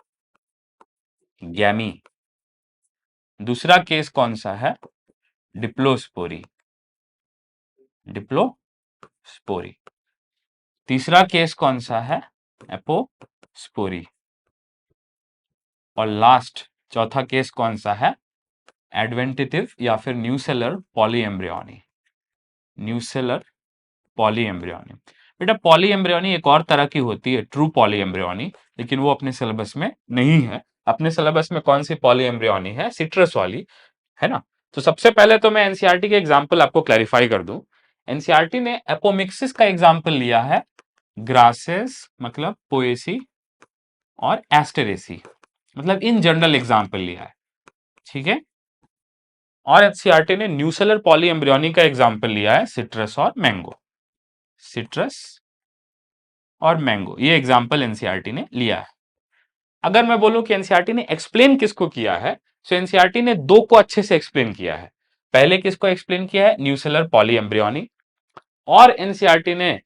दूसरा केस कौन सा है? डिप्लोस्पोरी, डिप्लोस्पोरी। तीसरा केस कौन सा है? एपोस्पोरी। और लास्ट चौथा केस कौन सा है? एडवेंटिटिव या फिर न्यूसेलर पॉलीएम्ब्रियोनी, न्यूसेलर पॉलीएम्ब्रियोनी। बेटा पॉलीएम्ब्रियोनी एक और तरह की होती है, ट्रू पॉलीएम्ब्रियोनी, लेकिन वो अपने सिलेबस में नहीं है। अपने सिलेबस में कौन सी पॉलीएम्ब्रियोनी है? सिट्रस वाली, है ना। तो सबसे पहले तो मैं एनसीईआरटी के एग्जाम्पल आपको क्लैरिफाई कर दूं। एनसीईआरटी ने एपोमिक्सिस का एग्जाम्पल लिया है ग्रासेस, मतलब पोएसी, और एस्टेरेसी, मतलब इन जनरल एग्जाम्पल लिया है। ठीक है, और एनसीईआरटी ने न्यूसेलर पॉलीएम्ब्रियोनी का एग्जाम्पल लिया है सिट्रस और मैंगो, सिट्रस और मैंगो, ये एग्जाम्पल एनसीईआरटी ने लिया है। अगर मैं बोलूं कि एनसीईआरटी ने एक्सप्लेन किसको किया है, तो एनसीईआरटी ने दो को अच्छे से एक्सप्लेन किया है। पहले किसको एक्सप्लेन किया है? Nucellar polyembryony. और एनसीईआरटी ने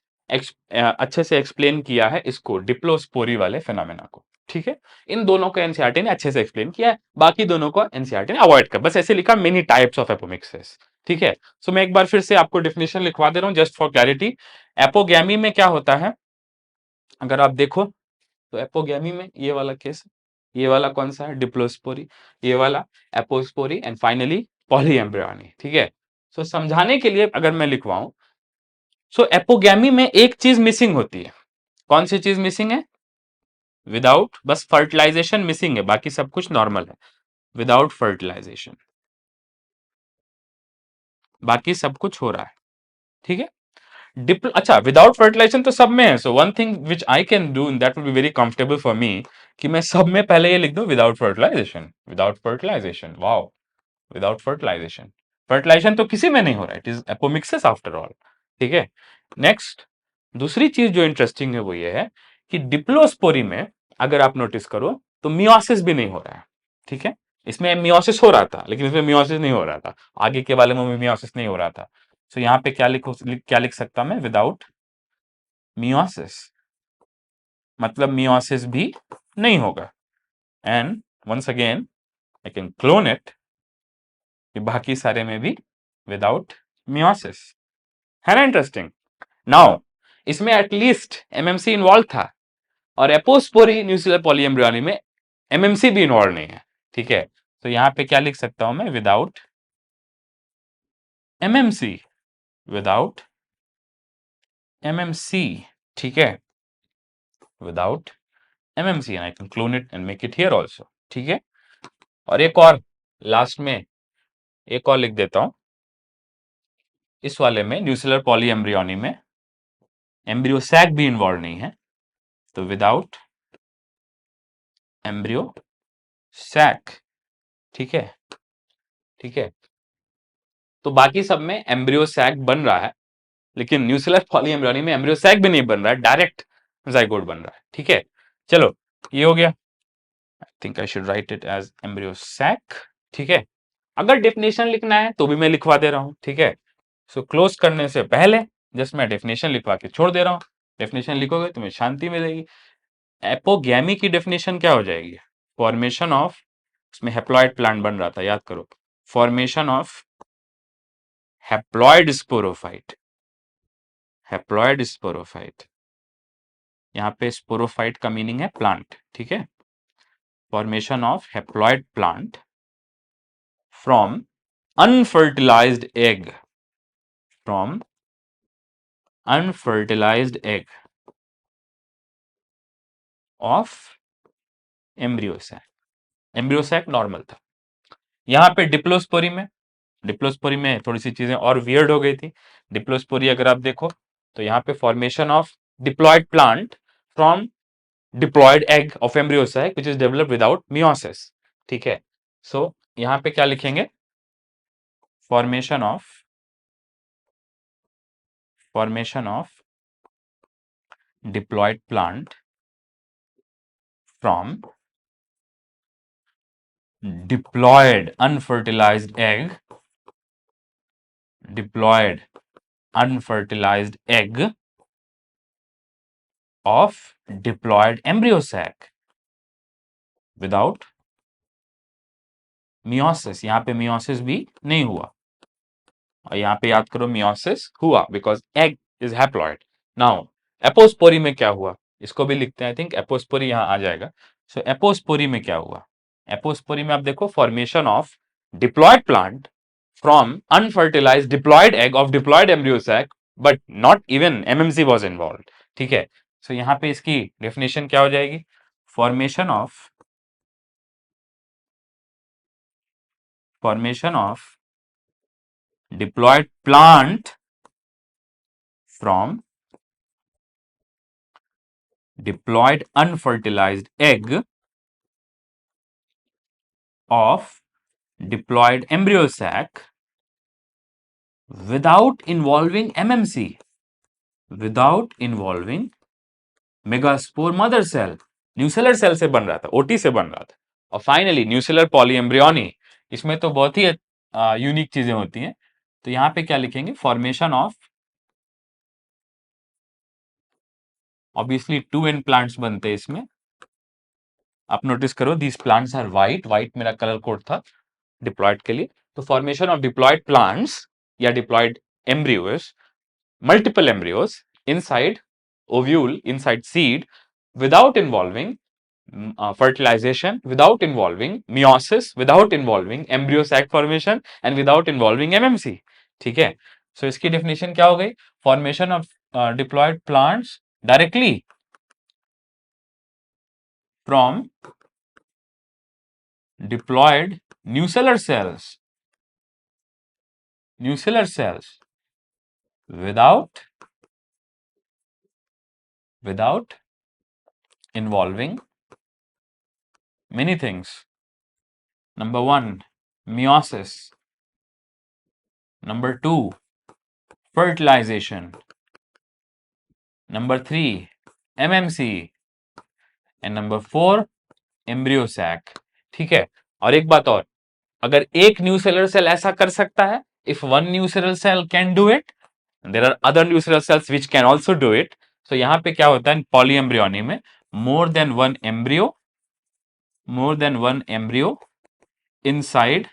अच्छे से एक्सप्लेन किया है इसको, डिप्लोस्पोरी वाले फिनोमेना को। ठीक है, इन दोनों को एनसीईआरटी ने अच्छे से एक्सप्लेन किया है, बाकी दोनों को एनसीईआरटी ने अवॉइड कर, बस ऐसे लिखा मेनी टाइप्स ऑफ एपोमिक्सिस। ठीक है, सो मैं एक बार फिर से आपको डेफिनेशन लिखवा दे रहा हूं जस्ट फॉर क्लैरिटी। एपोगैमी में क्या होता है, अगर आप देखो तो एपोगैमी में ये वाला केस, ये वाला कौन सा है? डिप्लोस्पोरी, ये वाला एपोस्पोरी, एंड फाइनली पॉलीएम्ब्रियोनी। ठीक है, सो समझाने के लिए अगर मैं लिखवाऊं, सो एपोगैमी में एक चीज मिसिंग होती है। कौन सी चीज मिसिंग है? विदाउट, बस फर्टिलाइजेशन मिसिंग है, बाकी सब कुछ नॉर्मल है। विदाउट फर्टिलाइजेशन बाकी सब कुछ हो रहा है। ठीक है, अच्छा विदाउट फर्टिलाइजेशन तो सब में है। So one thing which I can do, that will be very comfortable for me, कि मैं सब में पहले ये लिख दूं without fertilisation, without fertilisation, wow, without fertilisation. Fertilisation तो किसी में नहीं हो रहा है, it is apomixis after all. ठीक है, नेक्स्ट दूसरी चीज जो इंटरेस्टिंग है वो ये है कि डिप्लोस्पोरी में अगर आप नोटिस करो तो मियोसिस भी नहीं हो रहा है, ठीक है। इसमें मियोसिस हो रहा था लेकिन इसमें मियोसिस नहीं हो रहा था, आगे के वाले में मियोसिस नहीं हो रहा था। सो यहाँ पे क्या लिख सकता मैं, विदाउट मियोसिस, मतलब मियोसिस भी नहीं होगा। And once again I can clone it, बाकी सारे में भी विदाउट मियोसिस, है ना इंटरेस्टिंग। नाउ इसमें एटलीस्ट एमएमसी इन्वॉल्व था, और एपोस्पोरी न्यूक्लियर पॉलीएम्ब्रियोनी में एमएमसी भी इन्वॉल्व नहीं है, ठीक है। तो यहां पे क्या लिख सकता हूं मैं, विदाउट एमएमसी, विदाउट एमएमसी, ठीक है, without MMC, and I can clone it and make it here also, ठीक है। और एक और लास्ट में एक और लिख देता हूं, इस वाले में न्यूक्लियर पॉलीएम्ब्रियोनी में एम्ब्रियो सैक भी इन्वॉल्व नहीं है, तो विदाउट एम्ब्रियो सैक, ठीक है, ठीक है। तो बाकी सब में एम्ब्रियो सैक बन रहा है, लेकिन न्यूक्लियर पॉलीएम्ब्रियोनी में एम्ब्रियो सैक भी नहीं बन रहा है, डायरेक्ट जाइगोट बन रहा है, ठीक है। चलो ये हो गया, I think I should write it as embryo sac, ठीक है। अगर डेफिनेशन लिखना है तो भी मैं लिखवा दे रहा हूं, ठीक है। सो क्लोज करने से पहले जस्ट मैं डेफिनेशन लिखवा के छोड़ दे रहा हूं, डेफिनेशन लिखोगे तुम्हें शांति मिलेगी। एपोगैमी की डेफिनेशन क्या हो जाएगी, फॉर्मेशन ऑफ, इसमें हेप्लॉइड प्लांट बन रहा था, याद करो, formation of haploid sporophyte, haploid sporophyte, यहां पे स्पोरोफाइट का मीनिंग है प्लांट, ठीक है। Formation of haploid plant from unfertilised egg, from unfertilised egg of embryo sac, embryo sac normal था। यहां पे डिप्लोस्पोरी में थोड़ी सी चीजें और वियर्ड हो गई थी। डिप्लोस्पोरी अगर आप देखो तो यहाँ पे formation of diploid plant from diploid egg of embryo sac which is developed without meiosis, ठीक है। सो यहाँ पे क्या लिखेंगे, formation of diploid plant from diploid unfertilised egg, diploid unfertilised egg of diploid embryo sac without meiosis, यहां पे meiosis भी नहीं हुआ, और यहां पे याद करो meiosis हुआ because egg is haploid. Now apospory में क्या हुआ, इसको भी लिखते हैं, आई थिंक एपोस्पोरी यहां आ जाएगा। सो एपोस्पोरी में क्या हुआ, एपोस्पोरी में आप देखो formation of diploid plant from unfertilized diploid egg of diploid embryo sac, but not even MMC was involved, ठीक है। सो यहां पे इसकी डेफिनेशन क्या हो जाएगी, formation of diploid plant from diploid unfertilized egg of diploid embryo sac without involving MMC, without involving megaspore mother cell, nucellar cell से बन रहा था, ओटी से बन रहा था। और फाइनली न्यूसेलर पॉलीएम्ब्रियोनी, इसमें तो बहुत ही यूनिक चीजें होती हैं। तो यहां पे क्या लिखेंगे, formation of, obviously 2 n plants बनते हैं इसमें, आप नोटिस करो these plants are white, white मेरा कलर कोड था डिप्लॉयड के लिए। तो फॉर्मेशन ऑफ डिप्लॉयड प्लांट्स या diploid embryos, multiple embryos inside ovule, inside seed, without involving fertilization, without involving meiosis, without involving embryo sac formation and without involving MMC, ठीक है। सो इसकी डेफिनेशन क्या हो गई, formation of diploid plants directly from diploid nucellar cells without involving many things. Number 1, meiosis. Number 2, fertilization. Number 3, MMC. And number 4, embryo sac, ठीक है। और एक बात और, अगर एक न्यूसेलर सेल ऐसा कर सकता है, if one nucellar cell can do it, there are other nucellar cells which can also do it. So यहां पे क्या होता है पॉलीएम्ब्रियोनी में, more than one embryo, more than one embryo inside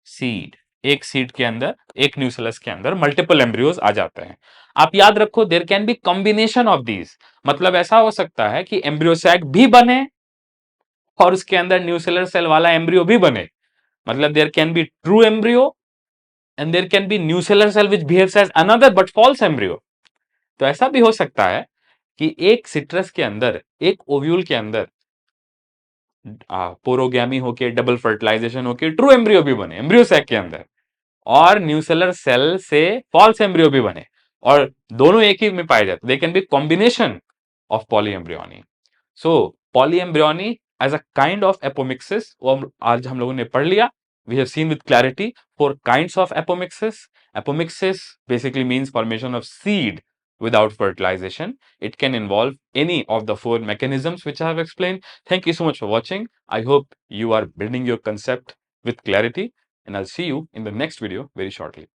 seed, एक सीड के अंदर, एक न्यूसेलस के अंदर मल्टीपल एम्ब्रियोज आ जाते हैं। आप याद रखो there can be combination of these, मतलब ऐसा हो सकता है कि एम्ब्रियो सैक भी बने और उसके अंदर न्यूसेलर सेल वाला एम्ब्रियो भी बने, मतलब there can be true embryo and there can be nucellar cell which behaves as another but false embryo. तो ऐसा भी हो सकता है कि एक सिट्रस के अंदर, एक ओव्यूल के अंदर पोरोगैमी होके, डबल फर्टिलाइजेशन होके ट्रू एम्ब्रियो भी बने एम्ब्रियो सैक के अंदर, और न्यूसेलर सेल से फॉल्स एम्ब्रियो भी बने, और दोनों एक ही में पाए जाते, they can be combination of polyembryony. So polyembryony as a kind of apomixis, वो आज हम लोगों ने पढ़ लिया। We have seen with clarity four kinds of apomixis. Apomixis basically means formation of seed without fertilization. It can involve any of the four mechanisms which I have explained. Thank you so much for watching. I hope you are building your concept with clarity, and I'll see you in the next video very shortly.